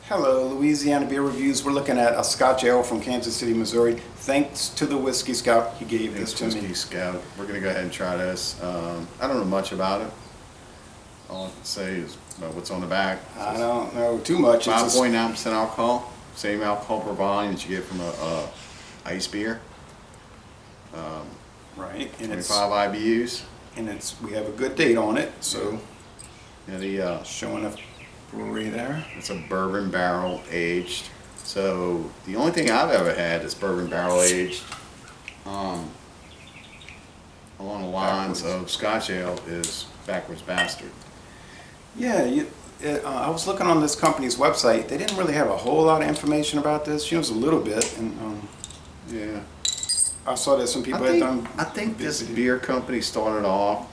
Hello, Louisiana Beer Reviews. We're looking at a Scotch Ale from Kansas City, Missouri. Thanks to the Whiskey Scout, he gave this to me. Whiskey Scout. We're going to go ahead and try this. I don't know much about it. All I can say is what's on the back. I don't know too much. 5.9% alcohol. Same alcohol per volume that you get from a ice beer. Right, and 25 IBUs. And we have a good date on it, so Yeah, showing a brewery there. it's a bourbon barrel aged. So the only thing I've ever had that's bourbon barrel aged along the lines of Scotch Ale is Backwards Bastard. Yeah, I was looking on this company's website. They didn't really have a whole lot of information about this. She knows a little bit, and Yeah. I saw that some people had done. I think this beer company started off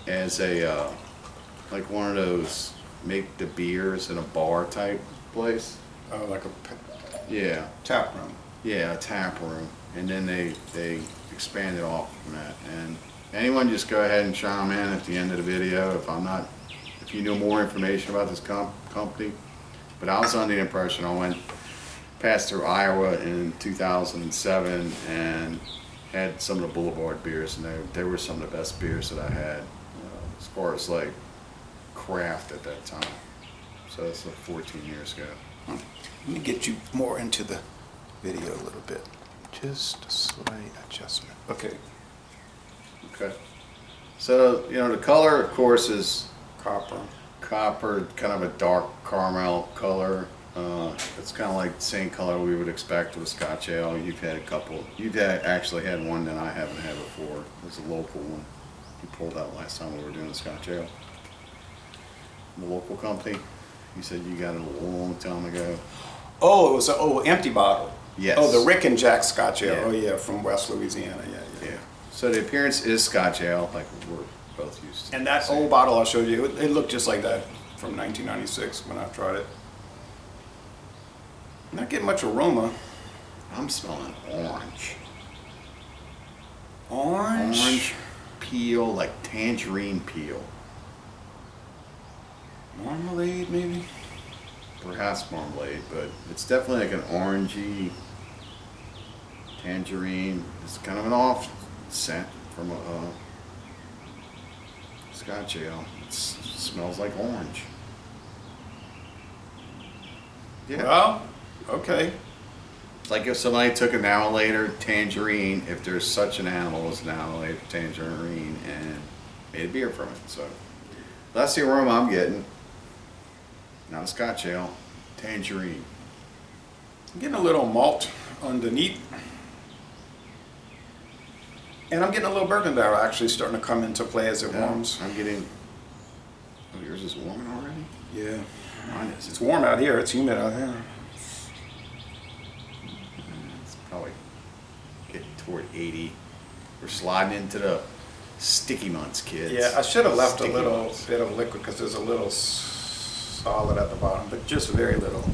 as a like one of those make the beers in a bar type place. Like a Yeah, tap room. yeah, a tap room, and then they expanded off from that. And anyone just go ahead and chime in at the end of the video if you know more information about this company. But I was under the impression passed through Iowa in 2007 and had some of the Boulevard beers, and they were some of the best beers that I had as far as like craft at that time. So that's 14 years ago. Let me get you more into the video a little bit. Just a slight adjustment. Okay. Okay. So the color, of course, is Copper. copper, kind of a dark caramel color. It's kind of like the same color we would expect with Scotch Ale. You've had a couple. Actually had one that I haven't had before. It was a local one. You pulled out last time we were doing Scotch Ale. The local company. You said you got it a long time ago. Oh, it was an empty bottle. Yes. Oh, the Rick and Jack Scotch Ale. Yeah. Oh yeah, from West Louisiana. Yeah. So the appearance is Scotch Ale, like we're both used to. And that old bottle I showed you, it looked just like that from 1996 when I tried it. Not getting much aroma. I'm smelling orange. Orange peel, like tangerine peel. marmalade, maybe. Perhaps marmalade, but it's definitely like an orangey tangerine. It's kind of an off scent from a Scotch Ale. It smells like orange. Yeah. Well, okay. It's like if somebody took an later tangerine, if there's such an animal as an later tangerine, and made a beer from it. So that's the aroma I'm getting. Not a Scotch Ale, tangerine. I'm getting a little malt underneath. And I'm getting a little bourbon barrel actually starting to come into play as it warms. I'm getting. Oh, yours is warming already? Yeah. Mine is. It's warm out here. It's humid out here. It's probably getting toward 80. We're sliding into the sticky months, kids. Yeah, I should have left Sticky a little months. bit of liquid because there's a little solid at the bottom, but just very little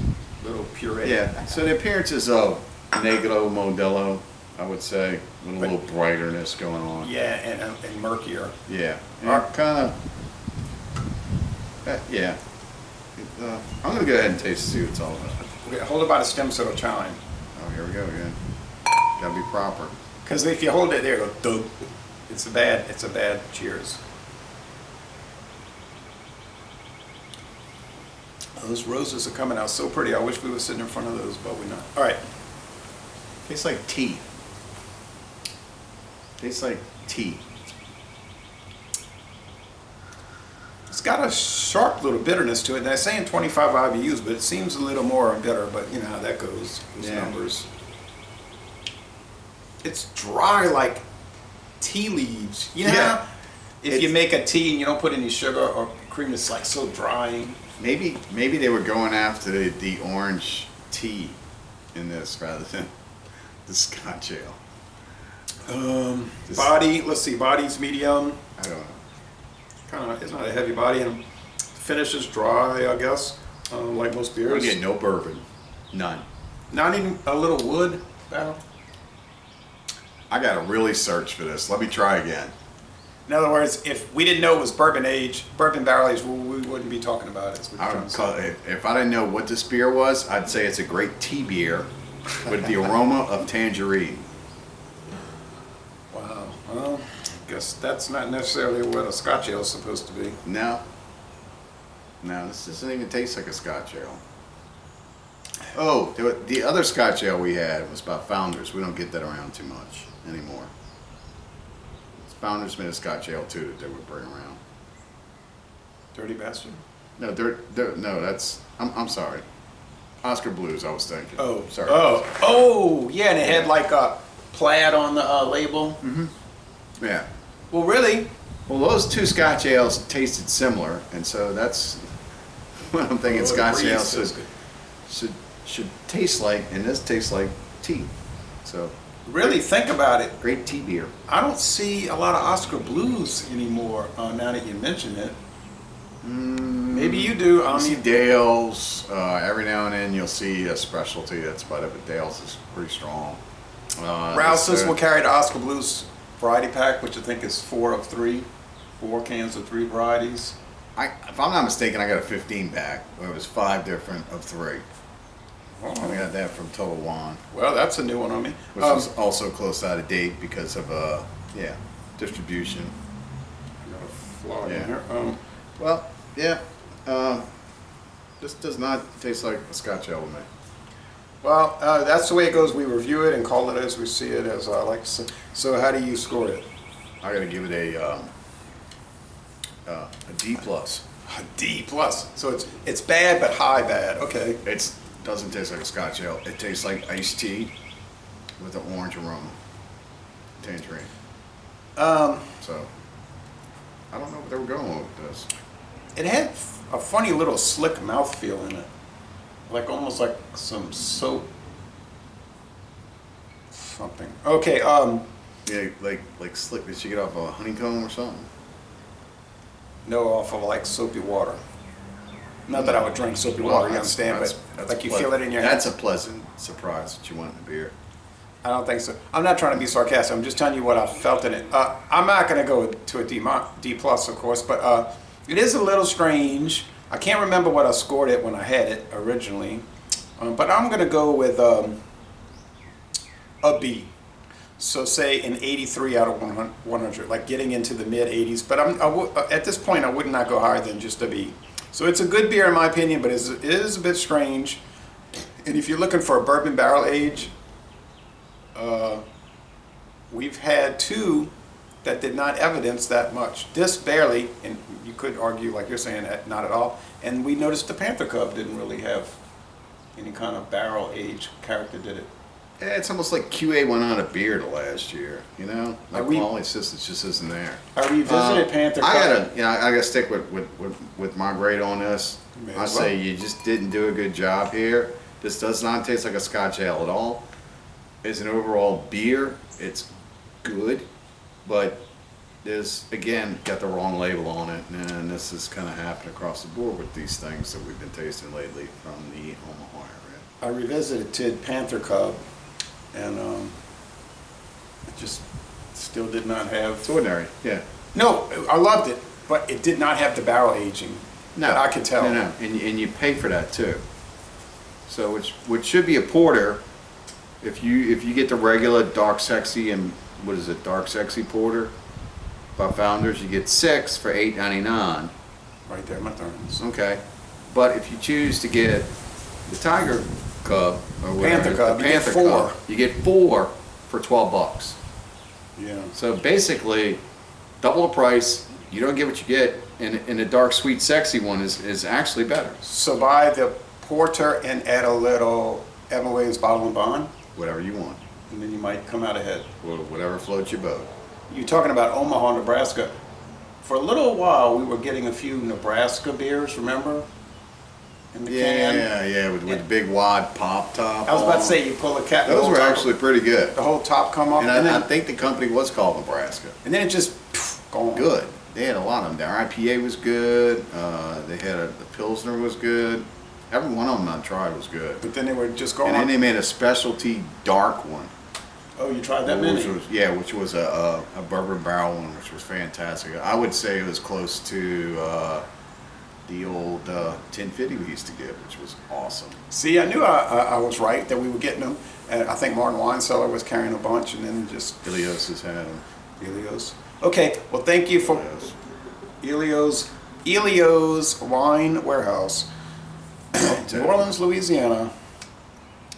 puree. Yeah, so the appearance is of Negro Modelo, I would say, with a little brighterness going on. Yeah, and murkier. Yeah, and kind of, yeah. I'm going to go ahead and taste and see what it's all about. Okay, hold it by the stem so it'll chime. Oh, here we go again. Got to be proper. Because if you hold it there, it'll dug. It's a bad cheers. Oh, those roses are coming out so pretty. I wish we were sitting in front of those, but we're not. All right. Tastes like tea. Tastes like tea. It's got a sharp little bitterness to it. And they're saying 25 IBUs, but it seems a little more bitter, but you know how that goes, those numbers. It's dry like tea leaves. You know how if you make a tea and you don't put any sugar or cream, it's like so dry. Maybe they were going after the orange tea in this rather than the Scotch Ale. Body, let's see, body's medium. I don't know. It's not a heavy body, and finish is dry, I guess, like most beers. We're getting no bourbon, none. Not even a little wood barrel. I gotta really search for this. Let me try again. In other words, if we didn't know it was bourbon barrel aged, we wouldn't be talking about it. Is what you're trying to say. If I didn't know what this beer was, I'd say it's a great tea beer with the aroma of tangerine. Wow. Well, I guess that's not necessarily what a Scotch ale is supposed to be. No. No, this doesn't even taste like a Scotch ale. Oh, the other Scotch ale we had was about Founders. We don't get that around too much anymore. Founders made a Scotch ale too that they would bring around. Dirty Bastard? No, no, that's I'm sorry. Oscar Blues, I was thinking. Oh, sorry. Oh, yeah, and it had like a plaid on the label. Mm-hmm. Yeah. Well, really? Well, those two Scotch ales tasted similar, and so that's what I'm thinking. Scotch ales should taste like, and this tastes like tea. So. Really think about it. Great tea beer. I don't see a lot of Oscar Blues anymore. Now that you mention it, maybe you do. I see Dale's. Every now and then you'll see a specialty that's about it, but Dale's is pretty strong. Rouse's will carry the Oscar Blues variety pack, which I think is 4 cans of 3 varieties. If I'm not mistaken, I got a 15 pack where it was 5 different of 3. I got that from Total Wine. Well, that's a new one on me. Which was also close out of date because of distribution. I got a flaw in here. Well, yeah. This does not taste like a Scotch ale to me. Well, that's the way it goes. We review it and call it as we see it, as I like to say. So, how do you score it? I got to give it a D plus. A D plus. So it's bad, but high bad. Okay. It doesn't taste like a Scotch ale. It tastes like iced tea with an orange aroma, tangerine. So I don't know what they were going with this. It had a funny little slick mouthfeel in it, like almost like some soap, something. Okay. Yeah, like slick. Did you get off a honeycomb or something? No, off of like soapy water. Not that I would drink soapy water, you understand, but like you feel it in your hand. That's a pleasant surprise that you want in a beer. I don't think so. I'm not trying to be sarcastic. I'm just telling you what I felt in it. I'm not going to go to a D plus, of course, but it is a little strange. I can't remember what I scored it when I had it originally, but I'm going to go with a B. So say an 83 out of 100, like getting into the mid 80s. But at this point, I would not go higher than just a B. So it's a good beer in my opinion, but it is a bit strange. And if you're looking for a bourbon barrel age, we've had 2 that did not evidence that much. This barely, and you could argue, like you're saying, not at all. And we noticed the Panther Cub didn't really have any kind of barrel age character, did it? Yeah, it's almost like QA went on a beer the last year, you know? Like quality systems just isn't there. I revisited Panther Cub. I gotta stick with my grade on this. I say you just didn't do a good job here. This does not taste like a Scotch ale at all. As an overall beer, it's good, but there's, again, got the wrong label on it, and this has kind of happened across the board with these things that we've been tasting lately from the Omaha area. I revisited Panther Cub, and it just still did not have. It's ordinary, yeah. No, I loved it, but it did not have the barrel aging. No, that I could tell. No, and you pay for that too. So which should be a porter. If you get the regular dark sexy and what is it, dark sexy porter by Founders, you get 6 for $8.99. Right there, my thumbs. Okay, but if you choose to get the Tiger Cub or whatever, Panther Cub, the Panther Cub, you get 4 for $12. Yeah. So basically, double the price. You don't get what you get, and the dark sweet sexy one is actually better. So buy the porter and add a little Evan Williams Bottle and Bond, Whatever you want. and then you might come out ahead. Whatever floats your boat. You're talking about Omaha, Nebraska. For a little while, we were getting a few Nebraska beers, remember? In the can. Yeah, with the big wad pop top. I was about to say, you pull a cap. Those were actually pretty good. The whole top come off. And I think the company was called Nebraska. And then it just gone. Good. They had a lot of them. Their IPA was good. They had the Pilsner was good. Every one of them I tried was good. But then they were just going And then on. they made a specialty dark one. Oh, you tried that many? Which was a bourbon barrel one, which was fantastic. I would say it was close to the old 1050 we used to get, which was awesome. See, I knew I was right that we were getting them. And I think Martin Wine Cellar was carrying a bunch, and then just Ilios has had them. Ilios. Okay, well, thank you for Ilios Wine Warehouse, New Orleans, Louisiana.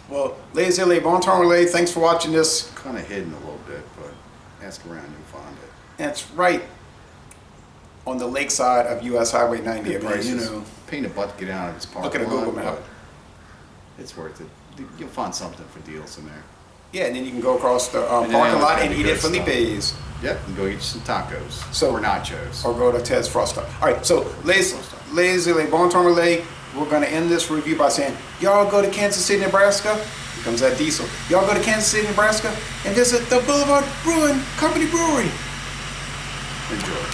Well, les amis, bon temps relais. Thanks for watching this. Kind of hidden a little bit, but ask around and you'll find it. It's right on the lakeside of U.S. Highway 90. Good I mean, prices. you know, Pain in the butt to get out of this park. Look at a Google map. It's worth it. You'll find something for deals in there. yeah, and then you can go across the And then parking they lot have and the eat good at Felipe's. Yep, and go get you some tacos. So- or nachos. Or go to Ted's Frost Stop. All right, so les bon temps relais. We're going to end this review by saying, y'all go to Kansas City, Nebraska. Here comes that diesel. Y'all go to Kansas City, Nebraska, and visit the Boulevard Brewing Company Brewery. Enjoy.